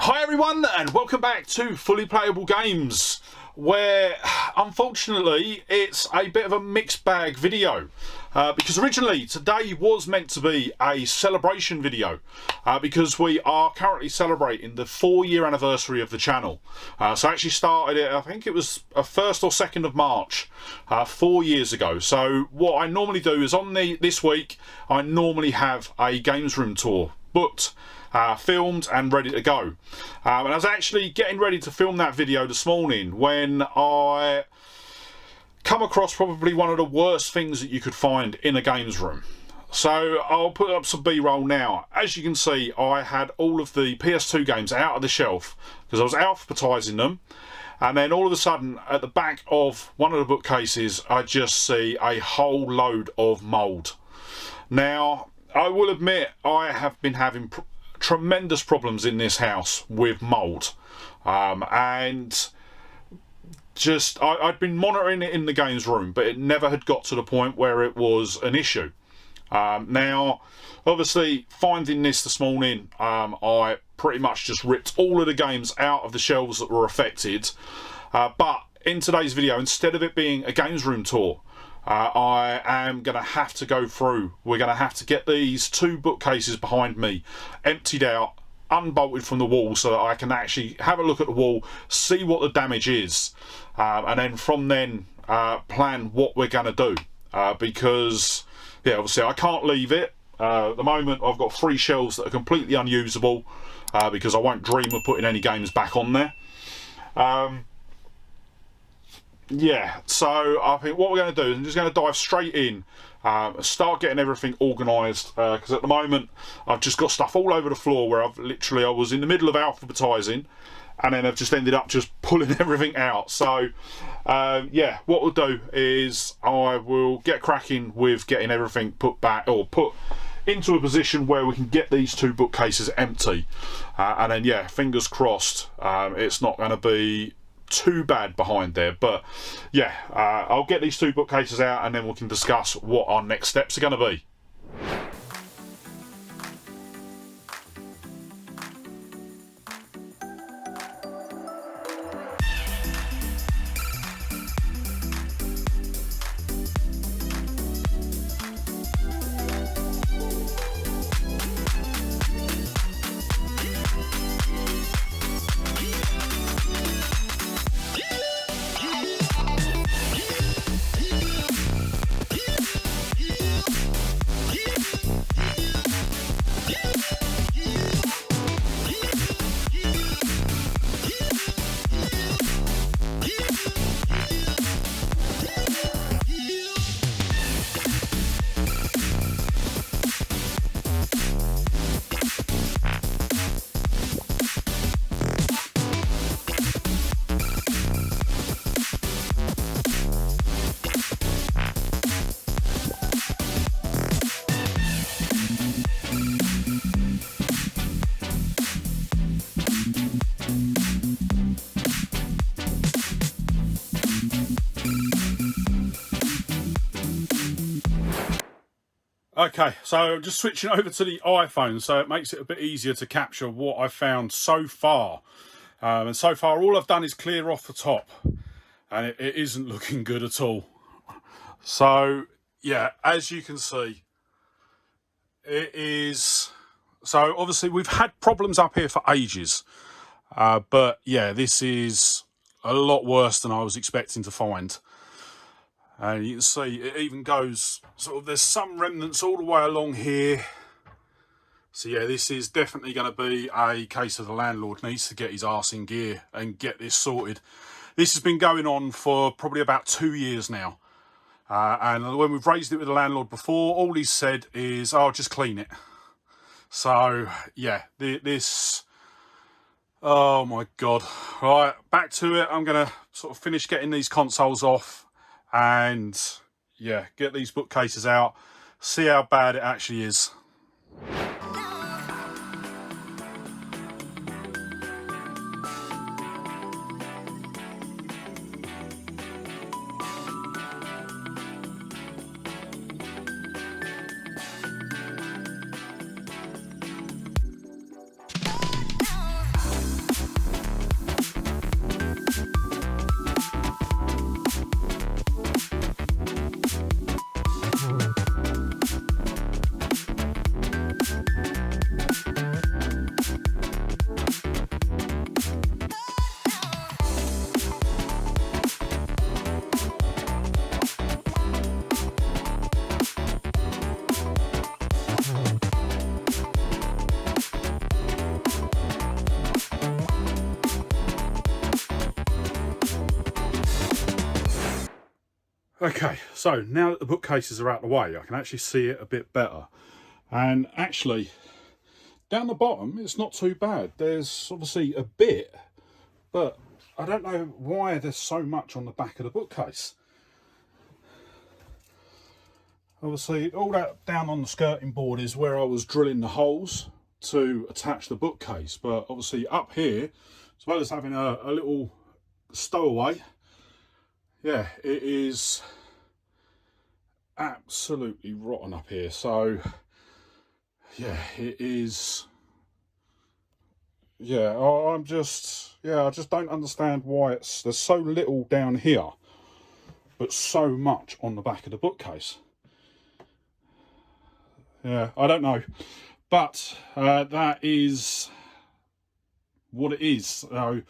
Hi everyone, and welcome back to Fully Playable Games, where unfortunately it's a bit of a mixed bag video, because originally today was meant to be a celebration video, because we are currently celebrating the 4-year anniversary of the channel. So I actually started it, I think it was 1st or 2nd of March, 4 years ago. So what I normally do is on this week I normally have a games room tour booked, filmed and ready to go, and I was actually getting ready to film that video this morning when I come across probably one of the worst things that you could find in a games room. So I'll put up some B-roll now. As you can see, I had all of the PS2 games out of the shelf because I was alphabetising them, and then all of a sudden at the back of one of the bookcases I just see a whole load of mould. Now I will admit I have been having tremendous problems in this house with mould, and just I'd been monitoring it in the games room, but it never had got to the point where it was an issue. Now obviously finding this morning, I pretty much just ripped all of the games out of the shelves that were affected, but in today's video, instead of it being a games room tour, I am going to have to go through. We're going to have to get these 2 bookcases behind me emptied out, unbolted from the wall, so that I can actually have a look at the wall, see what the damage is, and then from then plan what we're going to do, because yeah, obviously I can't leave it. At the moment I've got 3 shelves that are completely unusable, because I won't dream of putting any games back on there. Yeah, so I think what we're going to do is I'm just going to dive straight in, start getting everything organised, because at the moment I've just got stuff all over the floor where I was in the middle of alphabetising, and then I've just ended up just pulling everything out. So yeah, what we'll do is I will get cracking with getting everything put back, or put into a position where we can get these 2 bookcases empty, and then yeah, fingers crossed it's not going to be too bad behind there. But yeah, I'll get these 2 bookcases out and then we can discuss what our next steps are going to be. Okay, so just switching over to the iPhone, so it makes it a bit easier to capture what I've found so far. And so far all I've done is clear off the top, and it isn't looking good at all. So yeah, as you can see, it is. So obviously we've had problems up here for ages, but yeah, this is a lot worse than I was expecting to find. And you can see it even goes sort of, there's some remnants all the way along here. So yeah, this is definitely going to be a case of the landlord needs to get his arse in gear and get this sorted. This has been going on for probably about 2 years now. And when we've raised it with the landlord before, all he's said is, oh, just clean it. So yeah, this, oh my God. Right, back to it. I'm going to sort of finish getting these consoles off and yeah, get these bookcases out, see how bad it actually is. Okay, so now that the bookcases are out of the way, I can actually see it a bit better. And actually, down the bottom, it's not too bad. There's obviously a bit, but I don't know why there's so much on the back of the bookcase. Obviously, all that down on the skirting board is where I was drilling the holes to attach the bookcase. But obviously up here, as well as having a little stowaway, yeah, it is absolutely rotten up here. So yeah, it is. Yeah, I just don't understand why there's so little down here, but so much on the back of the bookcase. Yeah, I don't know, but that is what it is. So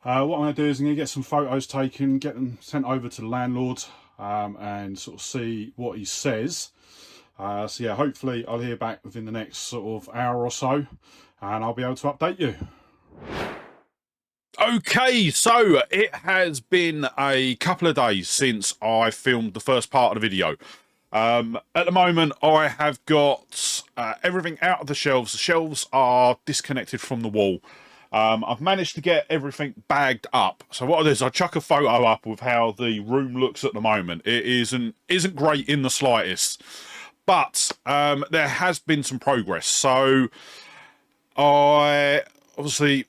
what I'm going to do is I'm going to get some photos taken, get them sent over to the landlord, and sort of see what he says. So yeah, hopefully I'll hear back within the next sort of hour or so, and I'll be able to update you. Okay, so it has been a couple of days since I filmed the first part of the video. At the moment, I have got everything out of the shelves. The shelves are disconnected from the wall. I've managed to get everything bagged up. So what I do is I chuck a photo up with how the room looks at the moment. It isn't great in the slightest, but there has been some progress. So I obviously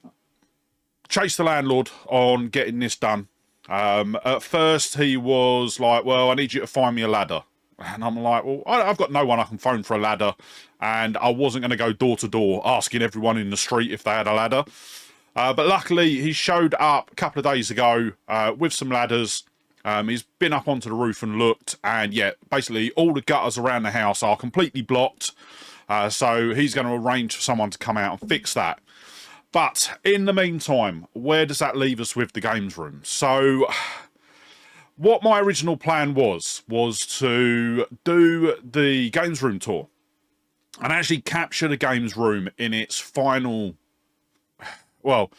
chased the landlord on getting this done. At first he was like, well, I need you to find me a ladder. And I'm like, well, I've got no one I can phone for a ladder. And I wasn't going to go door to door asking everyone in the street if they had a ladder. But luckily he showed up a couple of days ago with some ladders. He's been up onto the roof and looked. And yeah, basically all the gutters around the house are completely blocked. So he's going to arrange for someone to come out and fix that. But in the meantime, where does that leave us with the games room? So what my original plan was to do the games room tour and actually capture the games room in its final, well,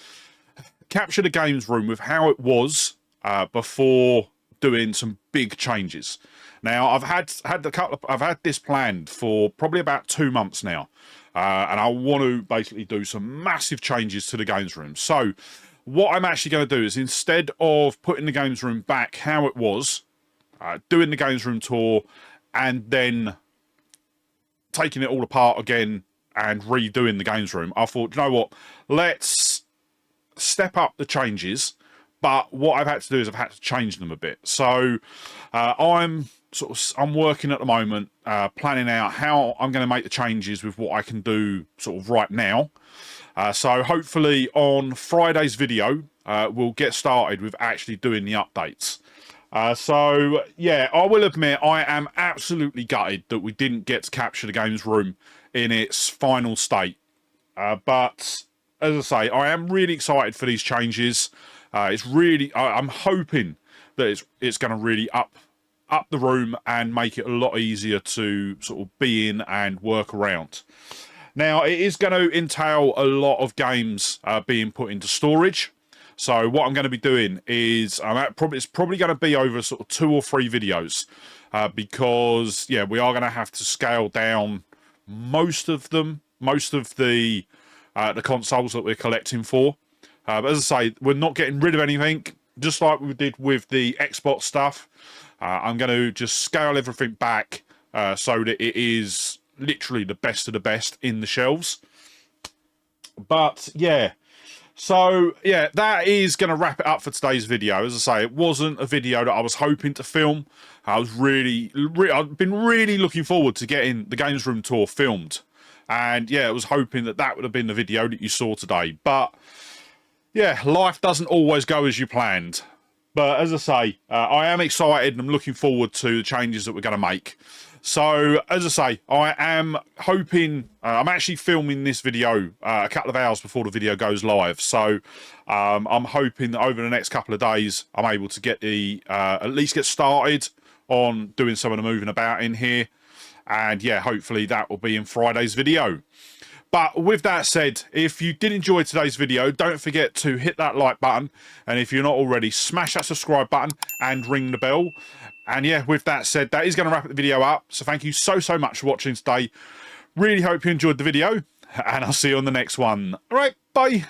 capture the games room with how it was before doing some big changes. Now I've had this planned for probably about 2 months now. And I want to basically do some massive changes to the games room. So what I'm actually going to do is, instead of putting the games room back how it was, doing the games room tour and then taking it all apart again and redoing the games room, I thought, you know what, let's step up the changes. But what I've had to do is I've had to change them a bit. So I'm working at the moment, planning out how I'm going to make the changes with what I can do sort of right now. So hopefully on Friday's video, we'll get started with actually doing the updates. So yeah, I will admit I am absolutely gutted that we didn't get to capture the games room in its final state. But as I say, I am really excited for these changes. I'm hoping that it's going to really up the room and make it a lot easier to sort of be in and work around. Now it is going to entail a lot of games being put into storage. So what I'm going to be doing is it's probably going to be over sort of 2 or 3 videos because yeah, we are going to have to scale down most of the consoles that we're collecting for. But as I say, we're not getting rid of anything, just like we did with the Xbox stuff. I'm going to just scale everything back so that it is literally the best of the best in the shelves. But yeah, so yeah, that is going to wrap it up for today's video. As I say, it wasn't a video that I was hoping to film. I've been really looking forward to getting the games room tour filmed. And yeah, I was hoping that would have been the video that you saw today. But yeah, life doesn't always go as you planned. But as I say, I am excited and I'm looking forward to the changes that we're going to make. So, as I say, I am hoping... I'm actually filming this video a couple of hours before the video goes live. So, I'm hoping that over the next couple of days, I'm able to get at least get started on doing some of the moving about in here. And yeah, hopefully that will be in Friday's video. But with that said, if you did enjoy today's video, don't forget to hit that like button. And if you're not already, smash that subscribe button and ring the bell. And yeah, with that said, that is going to wrap the video up. So thank you so much for watching today. Really hope you enjoyed the video, and I'll see you on the next one. All right, bye.